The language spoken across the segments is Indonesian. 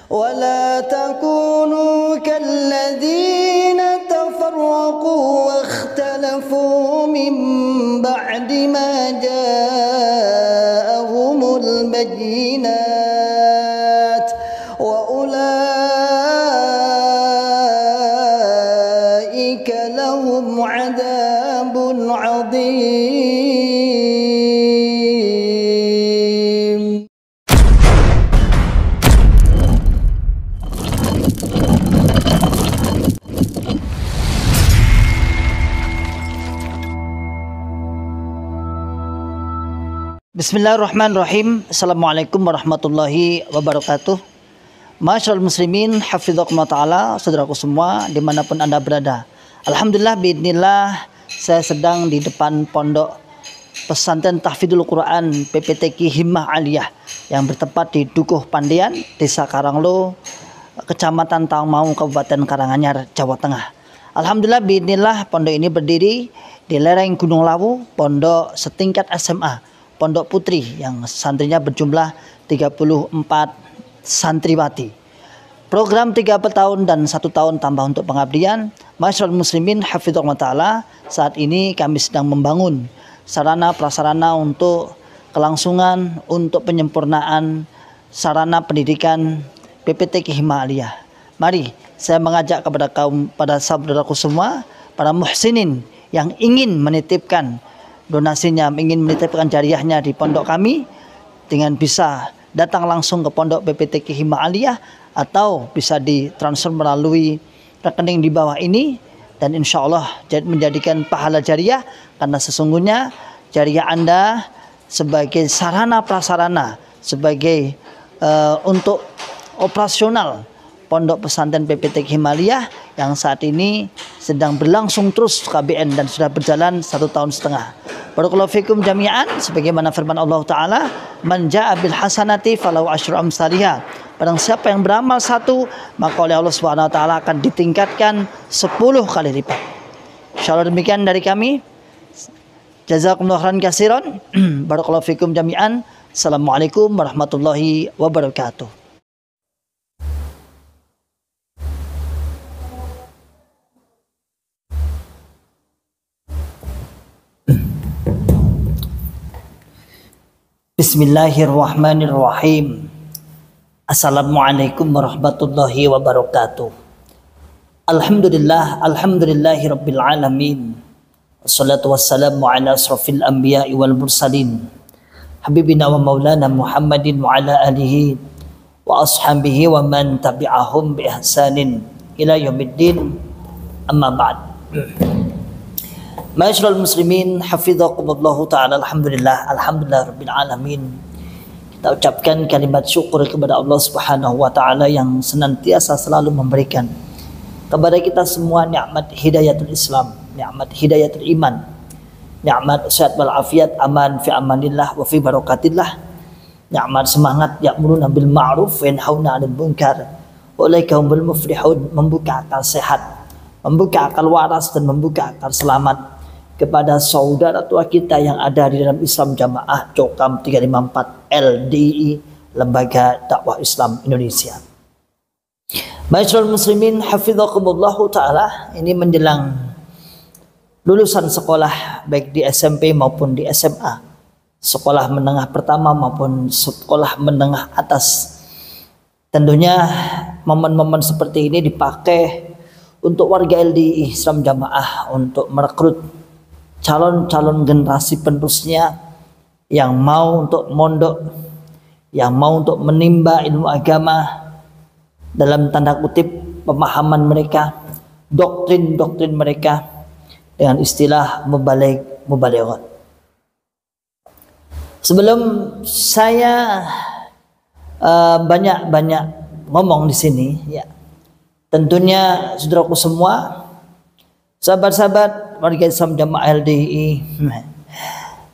ولا تكونوا كالذين تفرقوا واختلفوا من بعد ما جاءهم البينات وأولئك لهم عذاب عظيم. Bismillahirrahmanirrahim. Assalamualaikum warahmatullahi wabarakatuh. Masyarul muslimin, hafidhakumullah ta'ala, saudaraku semua dimanapun anda berada. Alhamdulillah, biidznillah, saya sedang di depan pondok pesantren tahfidzul Quran PPTQ Himmah Aliyah yang bertempat di Dukuh Pandian, Desa Karanglo, Kecamatan Tangmau, Kabupaten Karanganyar, Jawa Tengah. Alhamdulillah, biidznillah, pondok ini berdiri di lereng Gunung Lawu, pondok setingkat SMA, Pondok Putri, yang santrinya berjumlah 34 santriwati. Program 3 tahun dan 1 tahun tambah untuk pengabdian. Masyarul muslimin, hafidhakumullah ta'ala, saat ini kami sedang membangun sarana prasarana untuk kelangsungan, untuk penyempurnaan sarana pendidikan PPTQ Himmah Aliyah. Mari saya mengajak pada saudaraku semua, para muhsinin yang ingin menitipkan donasinya, ingin menitipkan jariahnya di pondok kami, dengan bisa datang langsung ke pondok PPTQ Himmah Aliyah atau bisa ditransfer melalui rekening di bawah ini, dan insya Allah menjadikan pahala jariah, karena sesungguhnya jariah Anda sebagai sarana prasarana, sebagai untuk operasional pondok pesantren PPTQ Himmah Aliyah yang saat ini sedang berlangsung terus KBN dan sudah berjalan 1 tahun setengah. Barakallahu fikum jami'an, sebagaimana firman Allah Ta'ala, man ja'a bil hasanati falahu asyru amsalihha. Barang siapa yang beramal 1, maka oleh Allah Subhanahu wa taala akan ditingkatkan 10 kali lipat. Insyaallah demikian dari kami. Jazakumullahu khairan katsiran. Barakallahu fikum jami'an. Assalamualaikum warahmatullahi wabarakatuh. Bismillahirrahmanirrahim. Assalamualaikum warahmatullahi wabarakatuh. Alhamdulillahi rabbil alamin. Wassalatu wassalamu ala asrafil anbiya'i wal mursalin, habibina wa maulana Muhammadin wa ala alihi wa ashabihi wa man tabi'ahum bi ihsanin ila yaumiddin. Amma ba'd. Masyarul muslimin, hafidhakumullahu ta'ala, alhamdulillah rabbil alamin. Kita ucapkan kalimat syukur kepada Allah Subhanahu wa taala yang senantiasa selalu memberikan kepada kita semua nikmat hidayatul Islam, nikmat hidayatul iman, nikmat sehat wal afiat, aman fi amanillah wa fi barakatillah, nikmat semangat ya'muruna bil ma'ruf wa yanhauna 'anil munkar wa ulaika humul muflihun, membuka akal sehat, membuka akal waras, dan membuka akal selamat kepada saudara tua kita yang ada di dalam Islam Jamaah Cokam 354 LDI, Lembaga Dakwah Islam Indonesia. Masyarul muslimin, hafidhakumullahu ta'ala, ini menjelang lulusan sekolah baik di SMP maupun di SMA, sekolah menengah pertama maupun sekolah menengah atas. Tentunya momen-momen seperti ini dipakai untuk warga LDI Islam Jamaah untuk merekrut calon-calon generasi penerusnya yang mau untuk mondok, yang mau untuk menimba ilmu agama dalam tanda kutip pemahaman mereka, doktrin-doktrin mereka, dengan istilah mubalighat. Sebelum saya banyak ngomong di sini, ya, tentunya saudaraku semua, sahabat-sahabat warga Islam Jamaah LDI,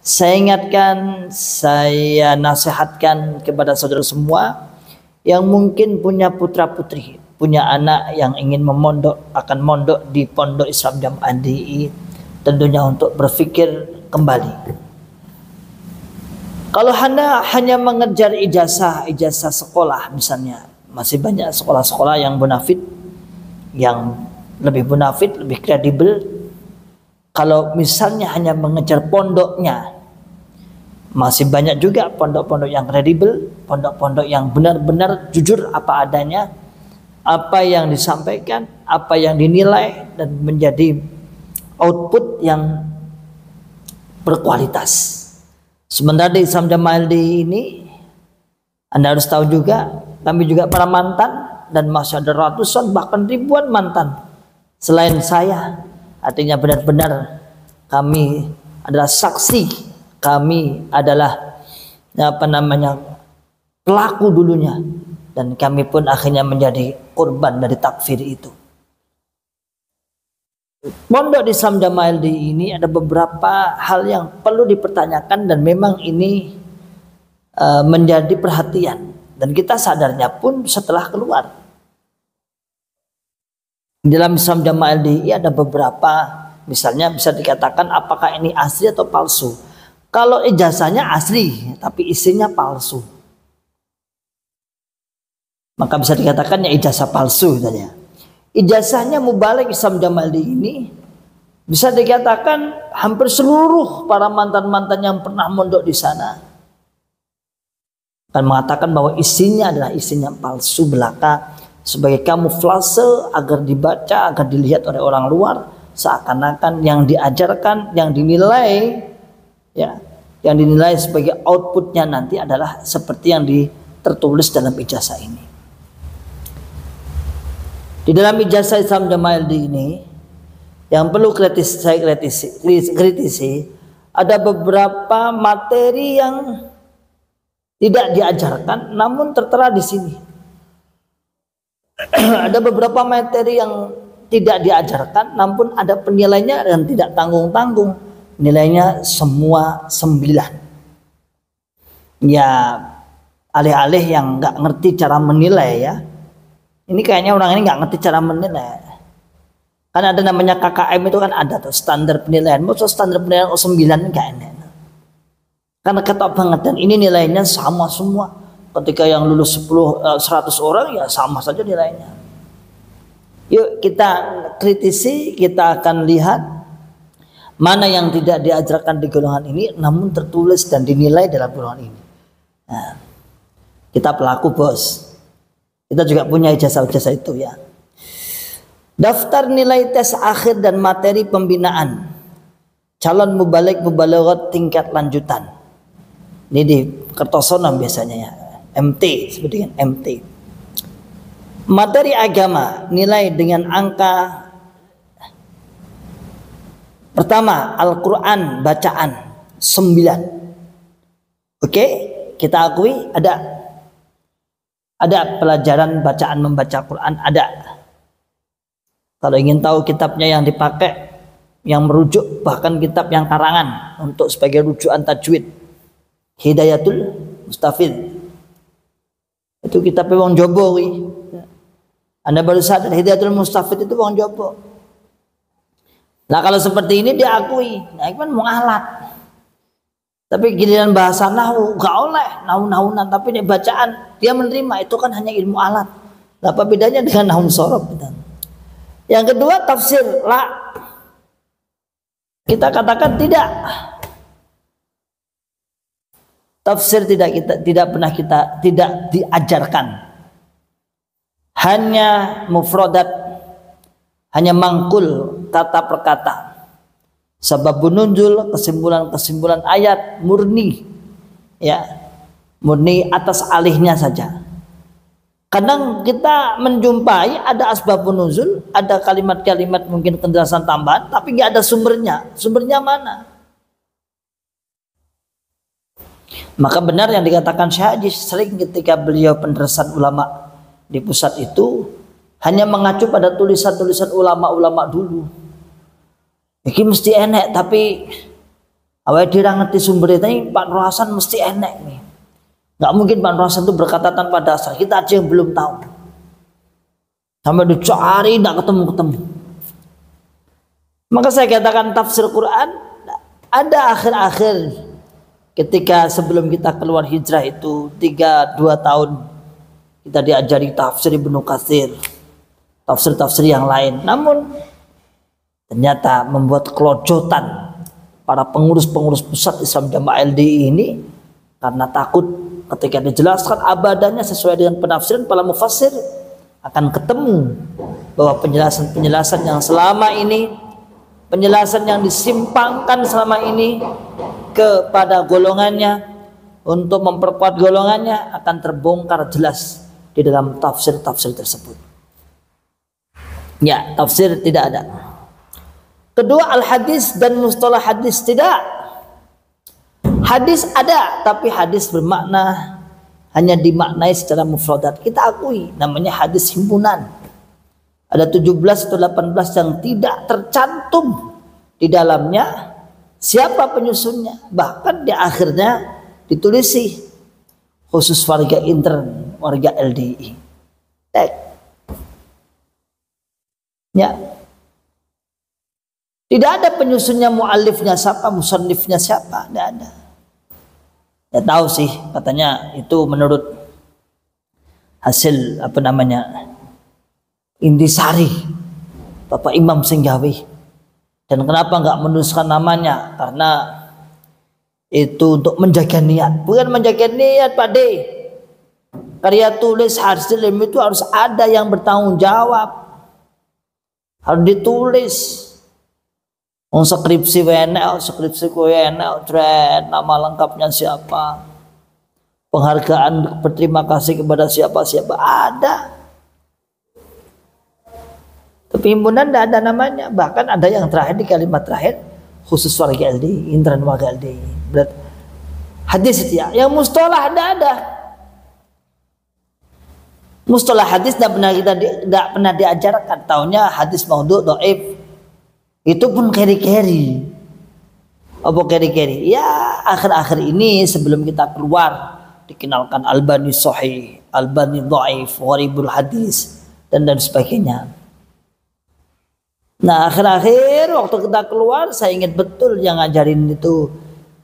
saya ingatkan, saya nasihatkan kepada saudara semua yang mungkin punya putra putri, punya anak yang ingin akan mondok di Pondok Islam Jamaah LDI, tentunya untuk berpikir kembali. Kalau Anda hanya mengejar ijazah sekolah misalnya, Masih banyak sekolah-sekolah yang bonafit, yang lebih bonafit, lebih kredibel. Kalau misalnya hanya mengejar pondoknya, masih banyak juga pondok-pondok yang kredibel, pondok-pondok yang benar-benar jujur apa adanya, apa yang disampaikan, apa yang dinilai, dan menjadi output yang berkualitas. Sementara di Islam Jamaah LDI ini, Anda harus tahu juga, kami juga para mantan, dan masih ada ratusan bahkan ribuan mantan selain saya. Artinya benar-benar kami adalah saksi, kami adalah pelaku dulunya, dan kami pun akhirnya menjadi korban dari takfir itu. Pondok di Islam Jamaah LDI ini ada beberapa hal yang perlu dipertanyakan, dan memang ini menjadi perhatian, dan kita sadarnya pun setelah keluar. Di dalam Islam Jamaah LDI ada beberapa, misalnya bisa dikatakan apakah ini asli atau palsu. Kalau ijazahnya asli tapi isinya palsu, maka bisa dikatakan ya ijazah palsu saja. Ijazahnya Mubalik Islam Jamaah LDI ini bisa dikatakan hampir seluruh para mantan-mantan yang pernah mondok di sana akan mengatakan bahwa isinya adalah isinya palsu belaka, sebagai kamuflase agar dibaca, agar dilihat oleh orang luar, seakan-akan yang diajarkan, yang dinilai, ya, yang dinilai sebagai outputnya nanti adalah seperti yang tertulis dalam ijazah ini. Di dalam ijazah Islam Jamaah LDI ini, yang perlu saya kritisi, ada beberapa materi yang tidak diajarkan, namun tertera di sini. Ada beberapa materi yang tidak diajarkan, namun ada penilainya dan tidak tanggung-tanggung. Nilainya semua 9. Ya, alih-alih yang nggak ngerti cara menilai ya. Ini kayaknya orang ini nggak ngerti cara menilai. Kan ada namanya KKM itu kan ada tuh standar penilaian. Maksud standar penilaian 9 nggak enak. Karena ketok banget, dan ini nilainya sama semua. Ketika yang lulus 100 orang ya sama saja nilainya. Yuk kita kritisi, kita akan lihat mana yang tidak diajarkan di golongan ini namun tertulis dan dinilai dalam golongan ini. Nah, kita pelaku bos, kita juga punya ijazah-ijazah itu ya. Daftar nilai tes akhir dan materi pembinaan calon mubaligh tingkat lanjutan. Ini di Kertosono biasanya ya, MT, seperti MT. Materi agama nilai dengan angka pertama Al-Quran bacaan 9. Oke, kita akui ada pelajaran bacaan membaca Quran ada. Kalau ingin tahu kitabnya yang dipakai, yang merujuk, bahkan kitab yang karangan untuk sebagai rujukan tajwid, Hidayatul Mustafid, itu kitabnya wong Jobo. Anda baru sadar Hidayatul Mustafid itu wong Jobo. Nah kalau seperti ini diakui, nah itu kan mau alat. Tapi giliran bahasa nahu gak oleh, nahu-nahunan, tapi ini bacaan dia menerima, itu kan hanya ilmu alat. Nah, apa bedanya dengan nahu sorob? Yang kedua tafsir la, kita katakan tidak. Tafsir tidak pernah kita tidak diajarkan. Hanya mufradat, hanya mangkul kata per kata. Sababun nuzul, kesimpulan-kesimpulan ayat murni, ya, murni atas alihnya saja. Kadang kita menjumpai ada asbabun nuzul, ada kalimat-kalimat mungkin penjelasan tambahan, tapi nggak ada sumbernya. Sumbernya mana? Maka benar yang dikatakan Syekh Haji sering ketika beliau penjelasan ulama di pusat itu hanya mengacu pada tulisan-tulisan ulama-ulama dulu. Iki mesti enek, tapi awal dia ngerti sumbernya ini Pak Nur Hasan mesti enek nih. Nggak mungkin Pak Nur Hasan itu berkata tanpa dasar. Kita aja yang belum tahu. Sampai dicari nggak ketemu-ketemu. Maka saya katakan tafsir Quran ada akhir-akhir ketika sebelum kita keluar hijrah itu 2 tahun kita diajari tafsir Ibnu Katsir, tafsir-tafsir yang lain. Namun ternyata membuat kelojotan para pengurus-pengurus pusat Islam Jamaah LDI ini karena takut ketika dijelaskan abadanya sesuai dengan penafsiran para mufassir akan ketemu bahwa penjelasan-penjelasan yang selama ini, penjelasan yang disimpangkan selama ini kepada golongannya untuk memperkuat golongannya akan terbongkar jelas di dalam tafsir-tafsir tersebut. Ya, tafsir tidak ada. Kedua, al-hadis dan mustalah hadis tidak. Hadis ada, tapi hadis bermakna hanya dimaknai secara mufradat. Kita akui namanya hadis himpunan. Ada 17 atau 18 yang tidak tercantum di dalamnya siapa penyusunnya. Bahkan di akhirnya ditulisi khusus warga intern, warga LDI. Ya. Tidak ada penyusunnya, muallifnya siapa, musannifnya siapa, tidak ada. Ya tahu sih, katanya itu menurut hasil intisari Bapak Imam Singgawi. Dan kenapa nggak menuliskan namanya? Karena itu untuk menjaga niat, bukan menjaga niat, Pak D. Karya tulis hasil ilmu itu harus ada yang bertanggung jawab, harus ditulis. Skripsi WNL, skripsi WNL, nama lengkapnya siapa, penghargaan berterima kasih kepada siapa-siapa ada. Tapi himpunan tidak ada namanya. Bahkan ada yang terakhir di kalimat terakhir khusus warga LDI, intern warga LDI. Berarti hadis itu ya. Yang mustalah ada. Mustalah hadis tidak pernah diajarkan. Taunya hadis maudhu, dhaif. Itu pun keri-keri. Apa keri-keri? Ya akhir-akhir ini sebelum kita keluar dikenalkan Albani Sahih, Albani Dhaif, Gharibul Hadis dan sebagainya. Nah akhir-akhir waktu kita keluar saya ingat betul yang ngajarin itu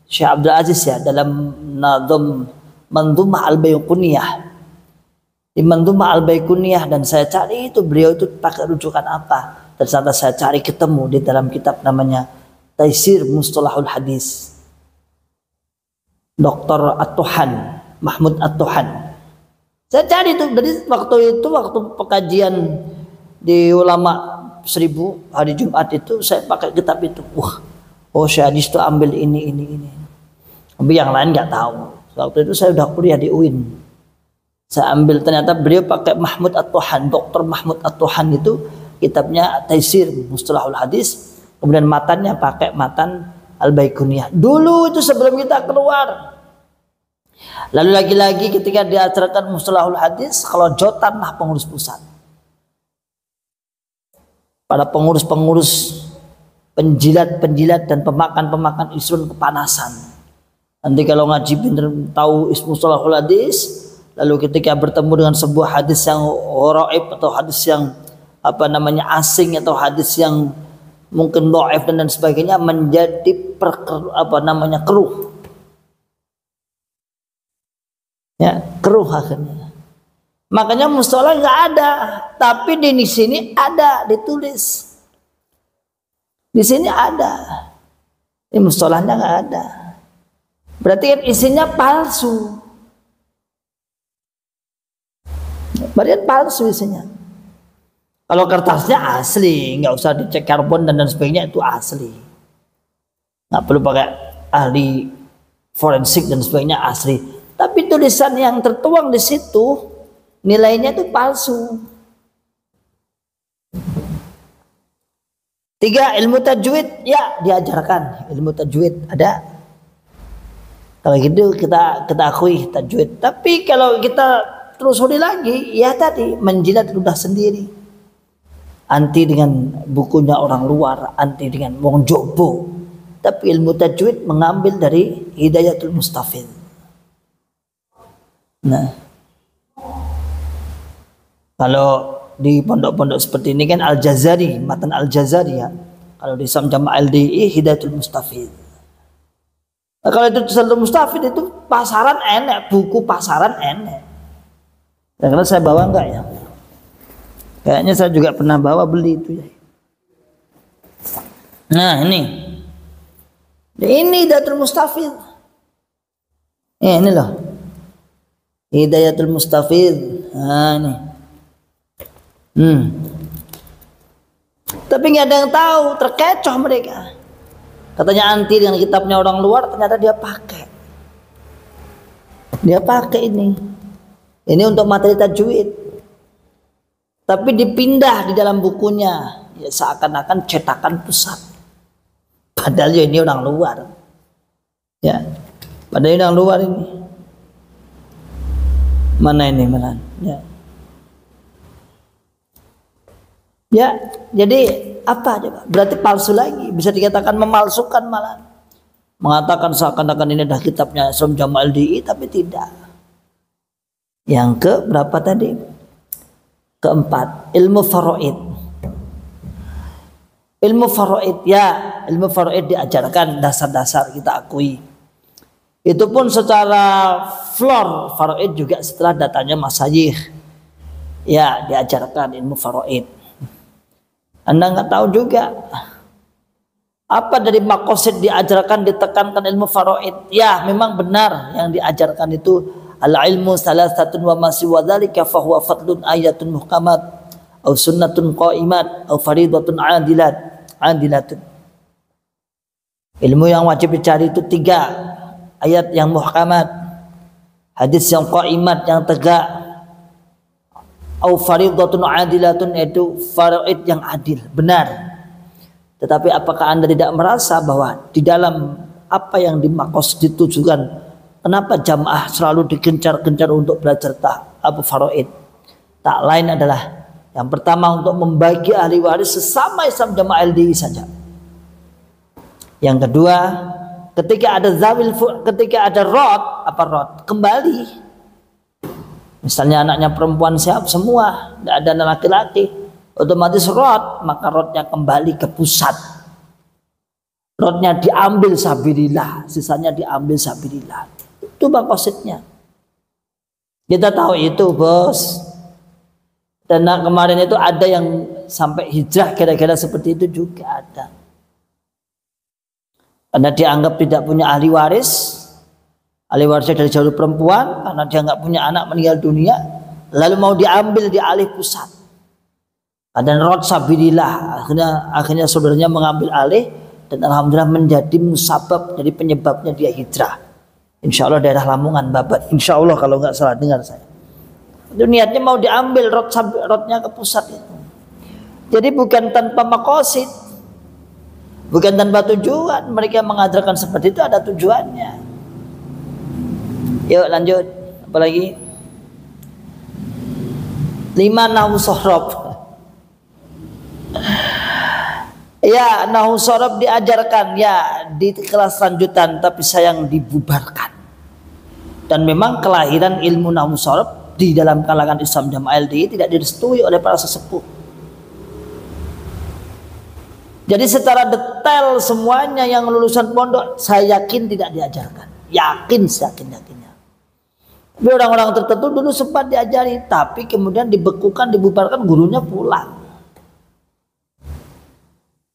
Syekh Abdul Aziz ya dalam Nadhum Mandhumah Al-Baiquniyah. Di Mandhumah Al-Baiquniyah dan saya cari itu beliau itu pakai rujukan apa. Ternyata saya cari ketemu di dalam kitab namanya Taisir Mustalahul Hadis, Dr. At-Tuhan, Mahmud At-Tuhan. Saya cari itu dari waktu pekajian di ulama 1000 hari Jumat itu saya pakai kitab itu. Syekh Hadis itu ambil ini. Tapi yang lain nggak tahu. Waktu itu saya udah kuliah di UIN. Saya ambil ternyata beliau pakai Mahmud At-Tuhan, Dr. Mahmud At-Tuhan itu kitabnya Taisir Mustalahul Hadis, kemudian matannya pakai matan Al-Baiquniyah. Dulu itu sebelum kita keluar. Lalu lagi-lagi ketika diajarkan Mustalahul Hadis, kalau jotanlah pengurus pusat. Pada pengurus-pengurus penjilat dan pemakan isun kepanasan. Nanti kalau ngaji pinter tahu Mustalahul Hadis, lalu ketika bertemu dengan sebuah hadis yang gharaib atau hadis yang asing atau hadis yang mungkin dhaif dan sebagainya menjadi keruh. Ya, keruh akhirnya. Makanya mustalah nggak ada, tapi di sini ada ditulis. Di sini ada. Ini mustalahnya nggak ada. Berarti kan isinya palsu. Berarti palsu isinya. Kalau kertasnya asli, nggak usah dicek karbon dan sebagainya, itu asli. Nggak perlu pakai ahli forensik dan sebagainya, asli. Tapi tulisan yang tertuang di situ nilainya itu palsu. 3, ilmu tajwid ya diajarkan, ilmu tajwid ada. Kalau gitu kita akui tajwid. Tapi kalau kita telusuri lagi, ya tadi menjilat ludah sendiri. Anti dengan bukunya orang luar, anti dengan wong jobo. Tapi ilmu tajwid mengambil dari Hidayatul Mustafid. Nah, kalau di pondok-pondok seperti ini kan Al-Jazari, matan Al-Jazari ya. Kalau di Islam Jamaah LDI Hidayatul Mustafid. Nah, kalau itu Hidayatul Mustafid itu pasaran enek, buku pasaran enek. Karena saya bawa enggak ya? Kayaknya saya juga pernah bawa beli itu ya. Nah ini Hidayatul Mustafid. Ini loh, Hidayatul Mustafid. Nah ini. Tapi nggak ada yang tahu, terkecoh mereka. Katanya anti dengan kitabnya orang luar, ternyata dia pakai. Dia pakai ini. Ini untuk materi tajwid. Tapi dipindah di dalam bukunya, ya seakan-akan cetakan pusat. Padahal ya ini orang luar. Ya. Padahal ini orang luar ini. Mana ini malah? Ya. Ya, jadi apa coba? Berarti palsu lagi, bisa dikatakan memalsukan malah. Mengatakan seakan-akan ini adalah kitabnya Islam Jama' LDI, tapi tidak. Yang ke berapa tadi? Keempat, ilmu faraid. Ilmu faraid ya, ilmu faraid diajarkan dasar-dasar, kita akui. Itu pun secara floor faraid juga setelah datanya masyayikh. Ya, diajarkan ilmu faraid. Anda nggak tahu juga apa dari maqasid diajarkan, ditekankan ilmu faraid. Ya, memang benar yang diajarkan itu al-ilmu salasatun wa ma siwa dzalika fa huwa fadlun ayatun muhkamat aw sunnatun qaimat aw faridatun adilatun. Ilmu yang wajib dicari itu 3, ayat yang muhkamat, hadis yang qaimat yang tegak, au faridatun adilatun, itu faraid yang adil, benar. Tetapi apakah Anda tidak merasa bahwa di dalam apa yang dimaksud ditujukan, kenapa jamaah selalu digencar-gencar untuk belajar faraid? Tak lain adalah yang pertama untuk membagi ahli waris sesama Islam Jama' LDI saja. Yang kedua, ketika ada rod kembali. Misalnya anaknya perempuan siap semua, tidak ada anak laki-laki, otomatis rod, maka rodnya kembali ke pusat. Rodnya diambil sabilillah, sisanya diambil sabilillah. Itu maqasidnya. Kita tahu itu, bos. Dan kemarin itu ada yang sampai hijrah kira-kira seperti itu juga ada. Karena dianggap tidak punya ahli waris. Ahli warisnya dari jalur perempuan, karena dia nggak punya anak meninggal dunia, lalu mau diambil di alih pusat. Dan rod sabilillah, akhirnya saudaranya mengambil alih, dan alhamdulillah menjadi musabab, jadi penyebabnya dia hijrah. Insya Allah daerah Lamongan, Babat. Insya Allah kalau nggak salah dengar saya. Itu niatnya mau diambil rodnya ke pusat itu. Jadi bukan tanpa maqasid, bukan tanpa tujuan. Mereka mengajarkan seperti itu ada tujuannya. Yuk lanjut, apalagi 5 nahu sorob. Ya, nahu sorob diajarkan ya di kelas lanjutan, tapi sayang dibubarkan. Dan memang kelahiran ilmu nahu sorob di dalam kalangan Islam Jama' LDI tidak direstui oleh para sesepuh. Jadi secara detail semuanya yang lulusan pondok saya yakin tidak diajarkan. Yakin. Tapi orang-orang tertentu dulu sempat diajari, tapi kemudian dibekukan, dibubarkan, gurunya pulang.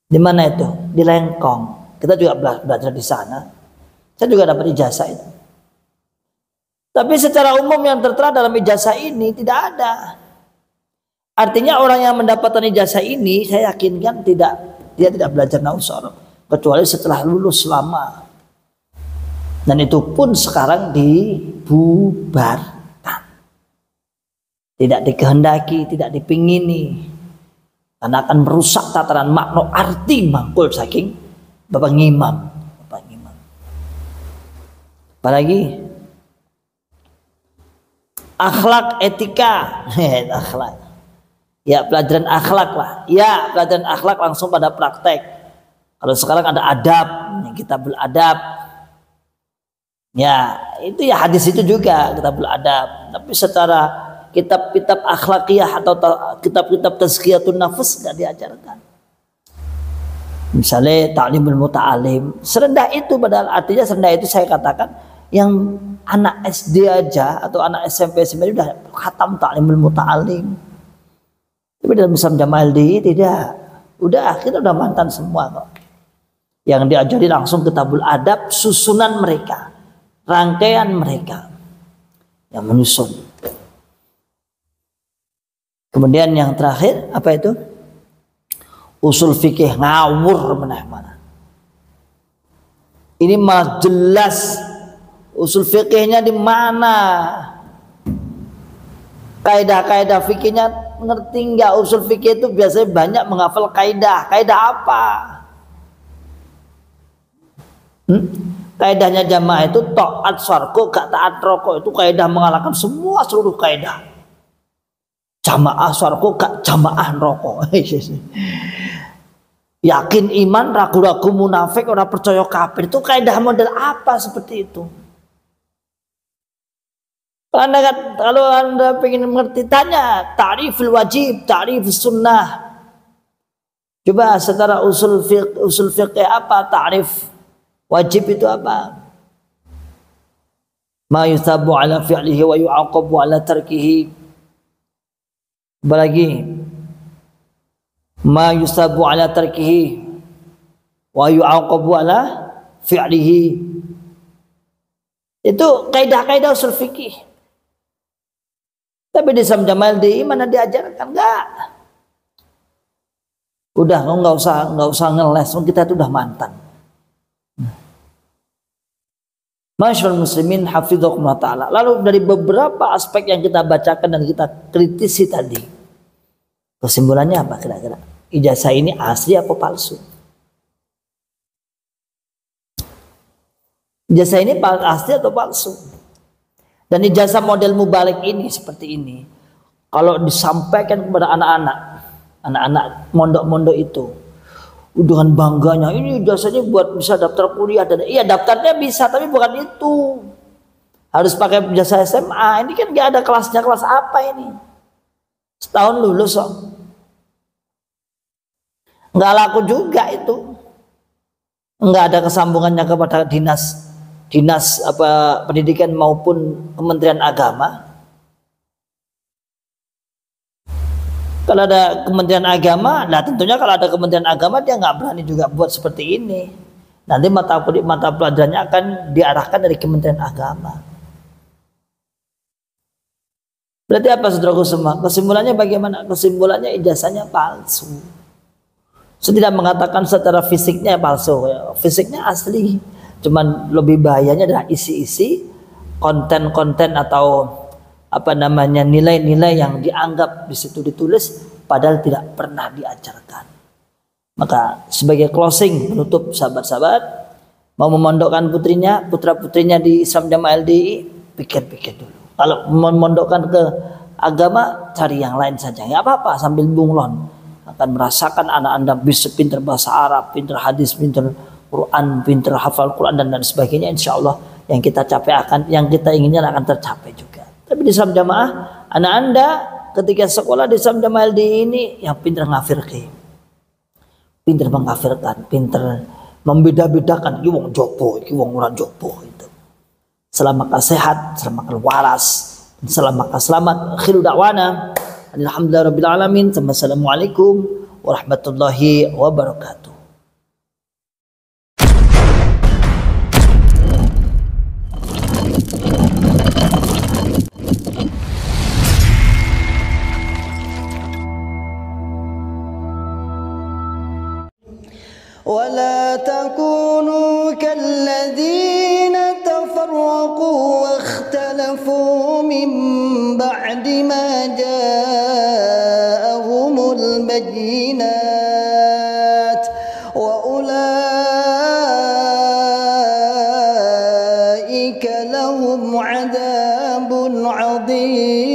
Di mana itu? Di Lengkong. Kita juga belajar di sana. Saya juga dapat ijazah itu. Tapi secara umum yang tertera dalam ijazah ini tidak ada. Artinya orang yang mendapatkan ijazah ini, saya yakinkan dia tidak belajar nahwu sorob, kecuali setelah lulus lama. Dan itu pun sekarang dibubarkan. Tidak dikehendaki, tidak dipingini. Karena akan merusak tataran makna arti mangkul saking Bapak Ngimam. Apalagi akhlak, etika. Akhlak. Ya, pelajaran akhlak lah. Ya, pelajaran akhlak langsung pada praktek. Kalau sekarang ada adab, kita beradab. Ya, itu ya hadis itu juga kita beradab. Tapi secara kitab-kitab akhlakiyah atau kitab-kitab tazkiyatun nafs tidak diajarkan. Misalnya ta'limul muta'alim, serendah itu, padahal artinya serendah itu saya katakan yang anak SD aja atau anak SMP SMP udah khatam ta'limul muta'alim. Tapi dalam Islam Jamaah LDI tidak. Udah kita udah mantan semua kok. Yang diajari langsung kitabul adab, susunan mereka, rangkaian mereka yang menyusun. Kemudian yang terakhir apa itu? Usul fikih ngawur mana-mana. Ini malah jelas usul fikihnya di mana? Kaidah-kaidah fikihnya ngerti nggak? Usul fikih itu biasanya banyak menghafal kaidah. Kaidah apa? Kaidahnya jamaah itu taat syarko gak taat rokok, itu kaidah mengalahkan semua seluruh kaidah. Jamaah syarko gak jamaah rokok. Yakin iman, ragu-ragu munafik, orang percaya kafir, itu kaidah model apa seperti itu? Kalau anda ingin mengerti, tanya ta'riful wajib, ta'rifus sunnah. Coba secara usul fiqh apa ta'rif wajib itu apa? Ma yuthabu ala fi'lihi wa yu'aqabu ala tarkihi. Apalagi ma yusabu ala tarkihi wa yu'aqabu ala fi'lihi. Itu kaidah-kaidah usul fikih. Tapi di Islam Jamaah LDI mana diajarkan? Enggak. Udah enggak usah ngeles, kita itu udah mantan. Masyaallah muslimin hafidzakumullah ta'ala. Lalu dari beberapa aspek yang kita bacakan dan kita kritisi tadi, kesimpulannya apa kira-kira? Ijazah ini asli apa palsu? Ijazah ini asli atau palsu? Dan ijazah model mubalik ini seperti ini, kalau disampaikan kepada anak-anak mondok-mondok itu dengan bangganya, ini ijazahnya buat bisa daftar kuliah, dan iya daftarnya bisa, tapi bukan itu. Harus pakai ijazah SMA. Ini kan gak ada kelasnya, kelas apa ini? Setahun lulus kok. Nggak laku juga itu. Nggak ada kesambungannya kepada dinas pendidikan maupun Kementerian Agama. Kalau ada Kementerian Agama, nah tentunya kalau ada Kementerian Agama dia nggak berani juga buat seperti ini. Nanti mata pelajarannya akan diarahkan dari Kementerian Agama. Berarti apa saudaraku semua? Kesimpulannya bagaimana? Kesimpulannya ijazahnya palsu. Saya tidak mengatakan secara fisiknya palsu, fisiknya asli. Cuman lebih bahayanya adalah isi-isi konten-konten atau nilai-nilai yang dianggap di situ ditulis padahal tidak pernah diajarkan. Maka sebagai closing penutup sahabat-sahabat, mau memondokkan putra-putrinya di Islam Jamaah LDI, pikir-pikir dulu. Kalau memondokkan ke agama, cari yang lain saja. Ya apa-apa sambil bunglon. Akan merasakan anak Anda bisa pintar bahasa Arab, pintar hadis, pintar Quran, pintar hafal Quran dan sebagainya. Insya Allah yang kita inginkan akan tercapai juga. Tapi di Islam Jamaah, anak Anda ketika sekolah di Islam Jamaah LDI ini yang pintar ngafirke, pintar mengkafirkan, pintar membeda-bedakan iki wong jopo, iki wong ora jopo itu. Selama sehat, selama waras, selama selamat. Akhiru da'wana alhamdulillahirabbil alamin. Wassalamualaikum warahmatullahi wabarakatuh. ولا تكونوا كالذين تفرقوا واختلفوا من بعد ما جاءهم البينات وأولئك لهم عذاب عظيم.